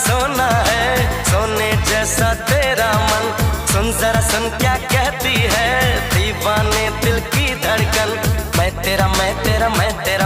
सोना है, सोने जैसा तेरा मन। सुन जरा सुन क्या कहती है दीवाने दिल की धड़कन। मैं तेरा मैं तेरा मैं तेरा